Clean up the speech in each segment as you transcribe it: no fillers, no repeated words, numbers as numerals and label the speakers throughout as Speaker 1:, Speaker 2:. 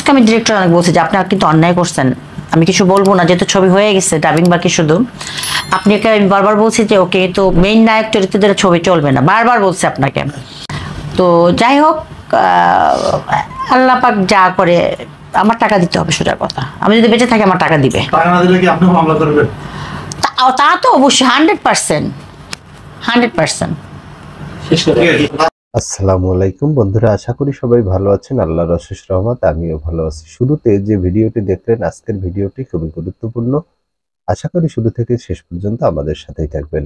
Speaker 1: আজকে আমি ডিরেক্টর অনেক বলছি যে আপনি কিন্তু অন্যায় করছেন, আমি কিছু বলবো না যেহেতু ছবি হয়ে গেছে, ডাবিং বাকি শুধু। আপনাকে আমি বারবার বলছি যে ওকে তো মেইন নায়ক চরিত্রদের ছবি চলবে না, বারবার বলছি আপনাকে। তো যাই হোক, আল্লাহ পাক যা করে, আমার টাকা দিতে হবে সোজা কথা। আমি যদি বেঁচে থাকি আমার টাকা দিবে।
Speaker 2: টাকা না দিলে কি আপনি মামলা করবেন?
Speaker 1: তা তো অবশ্যই 100%।
Speaker 3: আসসালামু আলাইকুম বন্ধুরা, আশা করি সবাই ভালো আছেন। আল্লাহর অশেষ রহমত, আমিও ভালো আছি। শুরুতে যে ভিডিওটি দেখলেন, আজকের ভিডিওটি খুবই গুরুত্বপূর্ণ। আশা করি শুরু থেকে শেষ পর্যন্ত আমাদের সাথেই থাকবেন।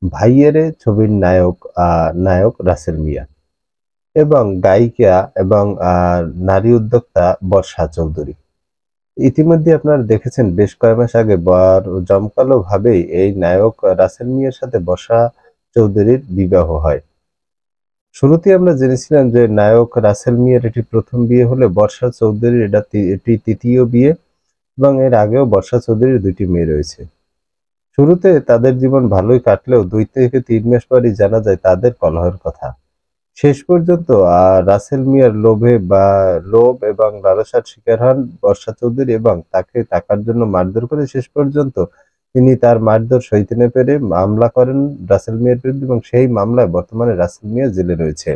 Speaker 3: ভাইয়েরে ছবির নায়ক রাসেল মিয়া এবং গায়িকা এবং নারী উদ্যোক্তা বর্ষা চৌধুরী। ইতিমধ্যে আপনারা দেখেছেন বেশ কয়েক মাস আগে জমকালো ভাবেই এই নায়ক রাসেল মিয়ার সাথে বর্ষা চৌধুরীর বিবাহ হয়। শুরুতে আমরা জেনেছিলাম যে নায়ক রাসেল মিয়ার এটি প্রথম বিয়ে হলে বর্ষা চৌধুরীর এটি তৃতীয় বিয়ে এবং এর আগেও বর্ষা চৌধুরীর দুটি মেয়ে রয়েছে। শুরুতে তাদের জীবন ভালোই কাটলেও 2 থেকে 3 মাস পরই জানা যায় তাদের কলহের কথা। শেষ পর্যন্ত রাসেল মিয়ার লোভ এবং লালসার শিকার হন বর্ষা চৌধুরী এবং তাকে টাকার জন্য মারধর করে শেষ পর্যন্ত তিনি তার মারধর সইতে না পেরে মামলা করেন রাসেল মিয়ার বিরুদ্ধে এবং সেই মামলায় বর্তমানে রাসেল মিয়া জেলে রয়েছে।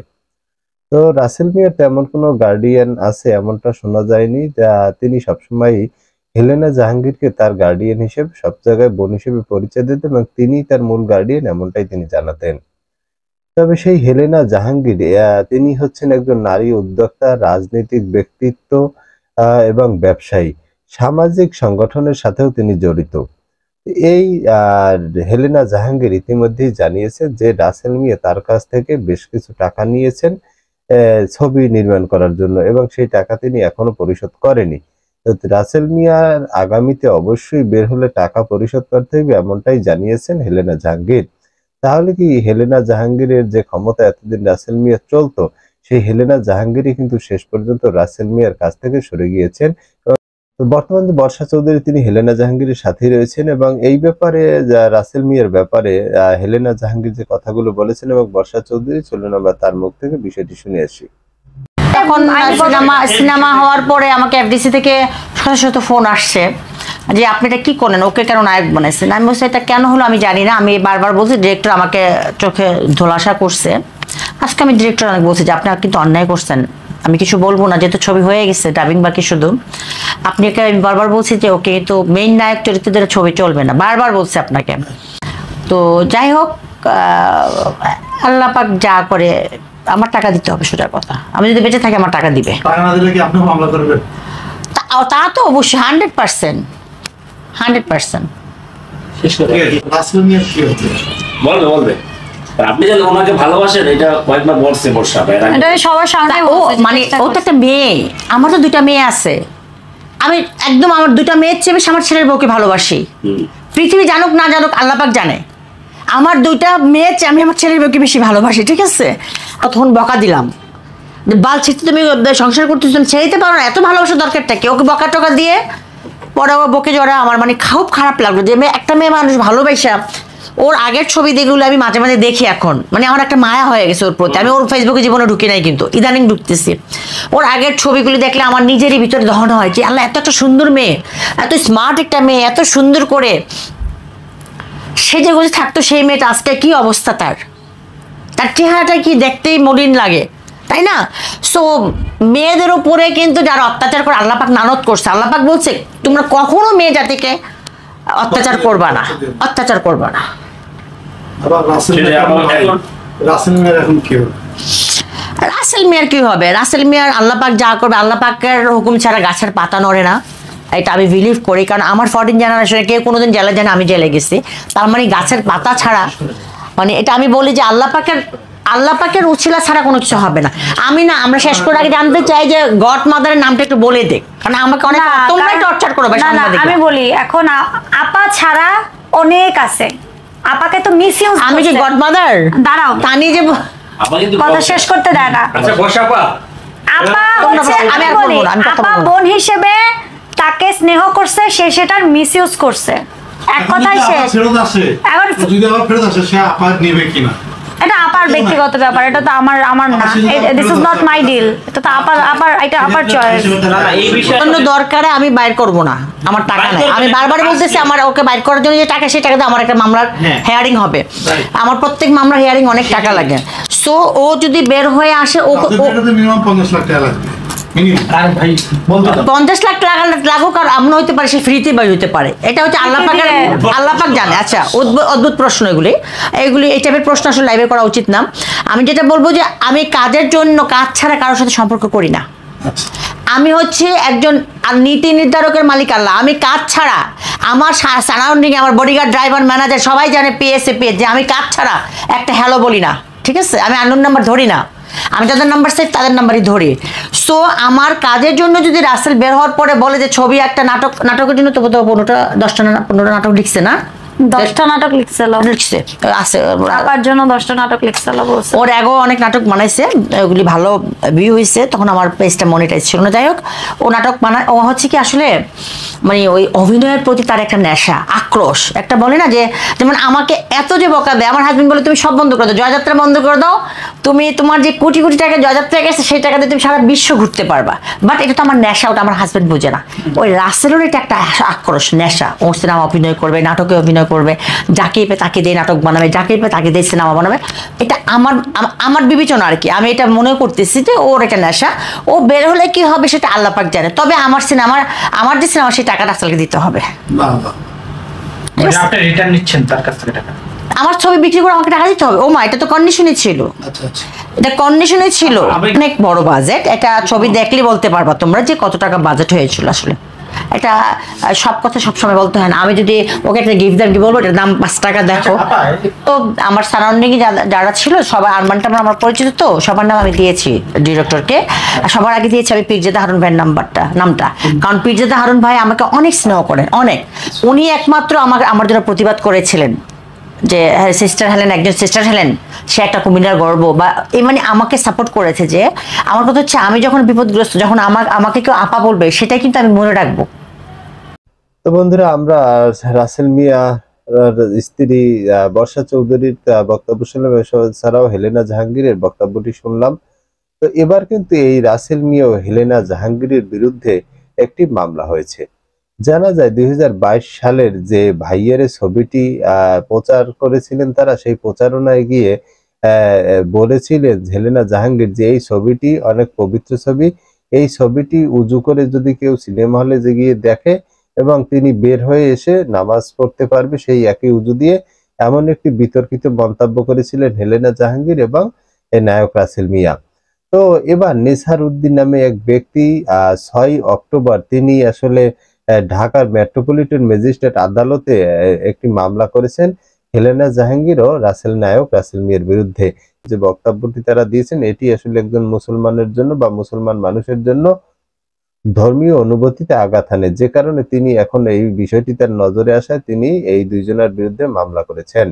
Speaker 3: তো রাসেল মিয়ার তেমন কোনো গার্ডিয়ান আছে এমনটা শোনা যায়নি, যা তিনি সবসময় হেলেনা জাহাঙ্গীরকে তার গার্ডিয়ান হিসেবে সব জায়গায় বোন হিসেবে পরিচয় দিতেন এবং তিনি তার মূল গার্ডিয়ান এমনটাই তিনি জানাতেন। তবে সেই হেলেনা জাহাঙ্গীর তিনি হচ্ছেন একজন নারী উদ্যোক্তা, রাজনৈতিক ব্যক্তিত্ব এবং ব্যবসায়ী। সামাজিক সংগঠনের সাথেও তিনি জড়িত। এই হেলেনা জাহাঙ্গীর ইতিমধ্যেই জানিয়েছেন যে রাসেল মিয়া তার কাছ থেকে বেশ কিছু টাকা নিয়েছেন ছবি নির্মাণ করার জন্য এবং সেই টাকা তিনি এখনো পরিশোধ করেনি। রাসেল মিয়ার আগামীতে অবশ্যই বের হলে টাকা পরিশোধ করতে হবে এমনটাই জানিয়েছেন হেলেনা জাহাঙ্গীর। তাহলে কি হেলেনা জাহাঙ্গীরের যে ক্ষমতা এতদিন রাসেল মিয়া চলতো, সেই হেলেনা জাহাঙ্গীরই কিন্তু শেষ পর্যন্ত রাসেল মিয়ার কাছ থেকে সরে গিয়েছেন। বর্তমানে বর্ষা চৌধুরী তিনি হেলেনা জাহাঙ্গীরের সাথেই রয়েছেন এবং এই ব্যাপারে রাসেল মিয়ার ব্যাপারে হেলেনা জাহাঙ্গীর যে কথাগুলো বলেছেন এবং বর্ষা চৌধুরী, চলুন আমরা তার মুখ থেকে বিষয়টি শুনে আসি।
Speaker 1: এখন সিনেমা হওয়ার পরে আমাকে এফডিসি থেকে শত শত ফোন আসছে যে আপনি এটা কি করলেন, ওকে কেন নায়ক বানাইছেন। আমি বলছি এটা কেন হলো আমি জানি না, আমি বারবার বলছি, ডিরেক্টর আমাকে চোখে ধোলাসা করছে। আজকে আমি ডিরেক্টর অনেক বলছি যে আপনি কিন্তু অন্যায় করছেন, আমি কিছু বলবো না যেহেতু ছবি হয়ে গেছে, ডাবিং বাকি শুধু। আপনাকে আমি বারবার বলছি যে ওকে তো মেইন নায়ক চরিত্রদের ছবি চলবে না, বারবার বলছি আপনাকে। তো যাই হোক, আল্লাহ পাক যা করে, আমার টাকা দিতে হবে সোজা কথা। আমি যদি বেঁচে থাকি আমার টাকা দিবে।
Speaker 2: টাকা না দিলে কি আপনি মামলা করবেন?
Speaker 1: তা তো অবশ্যই 100%।
Speaker 2: রাসেল মিয়া কি হচ্ছে
Speaker 4: বলবে আপনি যে ওনাকে ভালোবাসেন এটা কয়েকবার বলছে বর্ষা ভাই,
Speaker 1: এটা সবার সামনে ও মানে ও তো একটা মেয়ে, আমার তো 2টা মেয়ে আছে। আমি একদম আমার 2টা মেয়ের চেয়ে বেশি আমার ছেলের বউকে ভালোবাসি। পৃথিবী জানুক না জানুক আল্লাহ পাক জানে, আমার 2টা মেয়ের চেয়ে আমি আমার ছেলের বউকে বেশি ভালোবাসি, ঠিক আছে? তখন বকা দিলাম, বাল ছেড়ে তুমি সংসার করতেছ, তুমি ছেড়ে দিতে পারো না, এত ভালোবাসা দরকারটা কি? ওকে বকা টকা দিয়ে পরে ও বকে জড়া আমার মানে খুব খারাপ লাগলো যে একটা মেয়ে মানুষ ভালোবাসা। ওর আগের ছবি যেগুলো আমি মাঝে মাঝে দেখি এখন, মানে আমার একটা মায়া হয়ে গেছে ওর প্রতি। আমি ওর ফেসবুকে জীবনে ঢুকি নাই, কিন্তু ইদানিং ঢুকতেছি। ওর আগের ছবিগুলি দেখলে আমার নিজেরই ভিতরে দহন হয় যে আল্লাহ, এত একটা সুন্দর মেয়ে, এত স্মার্ট একটা মেয়ে, এত সুন্দর করে সে যে গুলি থাকতো, সেই মেয়েটা আজকে কি অবস্থা, তার চেহারাটা কি দেখতেই মলিন লাগে, তাই না? সো মেয়েদের উপরে কিন্তু যারা অত্যাচার করে আল্লাহ পাক লানত করছে। আল্লাহ পাক বলছে তোমরা কখনো মেয়ে জাতিকে অত্যাচার করবা না।
Speaker 2: আবার রাসেল মিয়ার এখন কি হবে?
Speaker 1: রাসেল মিয়ার কি হবে? রাসেল মিয়ার আল্লাহ পাক যা করবে, আল্লাহ পাকের হুকুম ছাড়া গাছের পাতা নড়ে না, এটা আমি বিলিভ করি। কারণ আমার 14 জেনারেশনে কেউ কোনোদিন জেলে যায় না, আমি জেলে গেছি। তার মানে গাছের পাতা ছাড়া, মানে এটা আমি বলি যে আল্লাহ পাকের উছিলা ছাড়া কোনো কিছু হবে না। আমরা শেষ করে আগে জানতে চাই যে গড মাদারের নামটা একটু বলে দে, কারণ আমাকে অনেক তোমরাই টর্চার করো।
Speaker 5: আমি বলি এখন আপা ছাড়া অনেক আছে, আপাকে তো মিস ইউজ।
Speaker 1: আমি যে গড মাদার,
Speaker 5: দাঁড়াও
Speaker 1: তানি যে
Speaker 5: কথা শেষ করতে দেয় না।
Speaker 4: আচ্ছা বর্ষা আপা
Speaker 5: হচ্ছে আপা বোন হিসেবে তাকে স্নেহ করছে, সে সেটার মিস ইউজ করছে। এক কথাই শেষ।
Speaker 2: ফেরত আসে, এখন যদি আবার ফেরত আসে সে আপা নেবে কিনা?
Speaker 5: এটা আপার ব্যক্তিগত ব্যাপার, এটা তো আমার না, this is not my deal, এটা তো এটা আপার চয়েস।
Speaker 4: না না এই বিষয়ে
Speaker 1: অন্য দরকারে আমি বাইর করব না, আমার টাকা নাই। আমি বারবার বলতেছি আমার ওকে বাইর করার জন্য যে টাকা, সেই টাকাতে আমার একটা মামলার হেয়ারিং হবে। আমার প্রত্যেক মামলার হেয়ারিং অনেক টাকা লাগে। সো ও যদি বের হয়ে আসে, ও
Speaker 2: মিনিমাম 50 লাখ টাকা লাগবে মিনিমাম।
Speaker 4: আর ভাই বলতে
Speaker 1: 50 লাখ টাকা লাগুক, আর এমন হইতে পারে সে ফ্রিতে বাই হইতে পারে। এটা হচ্ছে আল্লাহ পাক জানে। আচ্ছা, অদ্ভুত প্রশ্ন এগুলি এই টাইপের প্রশ্ন আসলে লাইভে করা উচিত না। আমি যেটা বলবো যে আমি কাজের জন্য, কাজ ছাড়া কারোর সাথে সম্পর্ক করি না। আমি হচ্ছে একজন নীতি নির্ধারকের মালিক আল্লাহ। আমি কাজ ছাড়া, আমার সারাউন্ডিং, আমার বডিগার্ড, ড্রাইভার, ম্যানেজার সবাই জানে, পিএসএ যে আমি কাজ ছাড়া একটা হ্যালো বলি না, ঠিক আছে? আমি আননোন নাম্বার ধরি না, আমি যাদের নাম্বার চাই তাদের নাম্বারই ধরি। সো আমার কাজের জন্য যদি রাসেল বের হওয়ার পরে বলে যে ছবি একটা নাটকের জন্য, তবু তো 10টা নাটক লিখছে না,
Speaker 5: 10টা নাটক লিখছিল,
Speaker 1: আছে
Speaker 5: আপার জন্য 10টা নাটক লিখছিল বলছে।
Speaker 1: ওর আগেও অনেক নাটক বানাইছে, ওগুলি ভালো ভিউ হয়েছে, তখন আমার পেজটা মনিটাইজ ছিল না। যাই হোক, ও নাটক বানায়, ও হচ্ছে কি আসলে মানে ওই অভিনয়ের প্রতি তার একটা নেশা, আক্রোশ একটা, বলে না যে যেমন আমাকে এত যে বকা দেয়, আমার হাজবেন্ড বলে তুমি সব বন্ধ করে দাও, জয়যাত্রা বন্ধ করে দাও, তুমি তোমার যে কোটি কোটি টাকা জয়যাত্রা গেছে সেই টাকা দিয়ে তুমি সারা বিশ্ব ঘুরতে পারবা। বাট এটা তো আমার নেশা, ওটা আমার হাজবেন্ড বোঝে না। ওই রাসেলের এটা একটা আক্রোশ, নেশা। ও সিনেমা অভিনয় করবে, নাটকে অভিনয় করবে, যাকে পেয়ে তাকে দিয়ে নাটক বানাবে, যাকে পেয়ে তাকে দিয়ে সিনেমা বানাবে। এটা আমার বিবেচনা আর কি। আমি এটা মনে করতেছি যে ওর এটা নেশা। ও বের হলে কি হবে সেটা আল্লাহ পাক জানে। তবে আমার যে সিনেমা, সেই টাকা রাসেলকে দিতে হবে।
Speaker 2: বাহ বাহ।
Speaker 4: আপনি রিটার্ন নিচ্ছেন তার কাছ থেকে টাকা?
Speaker 1: আমার ছবি বিক্রি করে আমাকে টাকা দিতে হবে। ও মা, এটা তো কন্ডিশনে ছিল,
Speaker 2: আচ্ছা আচ্ছা।
Speaker 1: এটা কন্ডিশনে ছিল। অনেক বড় বাজেট। এটা ছবি দেখলে বলতে পারবা তোমরা যে কত টাকা বাজেট হয়েছিল। আসলে এটা সব কথা সবসময় বলতে হয় না। আমি যদি ওকে একটা গিফট দেন, কি বলবো, এটার দাম 5 টাকা, দেখো। তো আমার সারাউন্ডিং যারা ছিল সবাই, আরমানটা আমার পরিচিত, তো সবার নাম আমি দিয়েছি ডিরেক্টরকে। সবার আগে দিয়েছি আমি পীরজাদা হারুন ভাইয়ের নামটা, কারণ পীরজাদা হারুন ভাই আমাকে অনেক স্নেহ করেন, অনেক। উনি একমাত্র আমার জন্য প্রতিবাদ করেছিলেন যে সিস্টার হেলেন, একজন সিস্টার হেলেন, সে একটা কুমিল্লার গর্ব, বা এই মানে আমাকে সাপোর্ট করেছে। যে আমার কথা হচ্ছে, আমি যখন বিপদগ্রস্ত, যখন আমাকে কেউ আপা বলবে, সেটাই কিন্তু আমি মনে রাখবো।
Speaker 3: তো বন্ধুরা, আমরা রাসেল মিয়া স্ত্রী বর্ষা চৌধুরীর বক্তব্য শুনলাম, এছাড়াও হেলেনা জাহাঙ্গীরের বক্তব্যটি শুনলাম। তো এবার কিন্তু এই রাসেল মিয়া ও হেলেনা জাহাঙ্গীরের বিরুদ্ধে একটি মামলা হয়েছে। জানা যায় 2022 সালের যে ভাইয়ের ছবিটি প্রচার করেছিলেন তারা, সেই প্রচারণায় গিয়ে বলেছিলেন হেলেনা জাহাঙ্গীর যে এই ছবিটি অনেক পবিত্র ছবি, এই ছবিটি উজু করে যদি কেউ সিনেমা হলে গিয়ে দেখে এবং তিনি বের হয়ে এসে নামাজ পড়তে পারবে সেই একই উজু দিয়ে, এমন একটি বিতর্কিত মন্তব্য করেছিলেন হেলেনা জাহাঙ্গীর এবং এই নায়ক রাসেল মিয়া। তো এবার নেসার উদ্দিন নামে এক ব্যক্তি 6 অক্টোবর তিনি আসলে ঢাকার মেট্রোপলিটন ম্যাজিস্ট্রেট আদালতে একটি মামলা করেছেন হেলেনা জাহাঙ্গীর ও রাসেল মিয়ার বিরুদ্ধে। যে বক্তব্যটি তারা দিয়েছেন, এটি আসলে একজন মুসলমানের জন্য বা মুসলমান মানুষের জন্য ধর্মীয় অনুভূতিতে আঘাত হানে, যে কারণে তিনি এখন এই বিষয়টি তার নজরে আসায় তিনি এই দুইজনের বিরুদ্ধে মামলা করেছেন।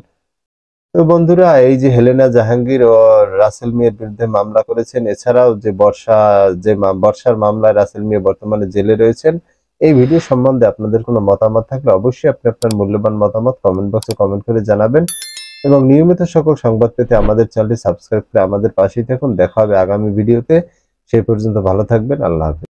Speaker 3: তো বন্ধুরা, এই যে হেলেনা জাহাঙ্গীর ও রাসেল মিয়ার বিরুদ্ধে মামলা করেছেন, এছাড়াও যে বর্ষার মামলায় রাসেল মিয়া বর্তমানে জেলে রয়েছেন, এই ভিডিও সম্বন্ধে আপনাদের কোনো মতামত থাকলে অবশ্যই আপনি আপনার মূল্যবান মতামত কমেন্ট বক্সে কমেন্ট করে জানাবেন এবং নিয়মিত সকল সংবাদ পেতে আমাদের চ্যানেলটি সাবস্ক্রাইব করে আমাদের পাশেই থাকুন। দেখা হবে আগামী ভিডিওতে। সেই পর্যন্ত ভালো থাকবেন। আল্লাহ হাফেজ।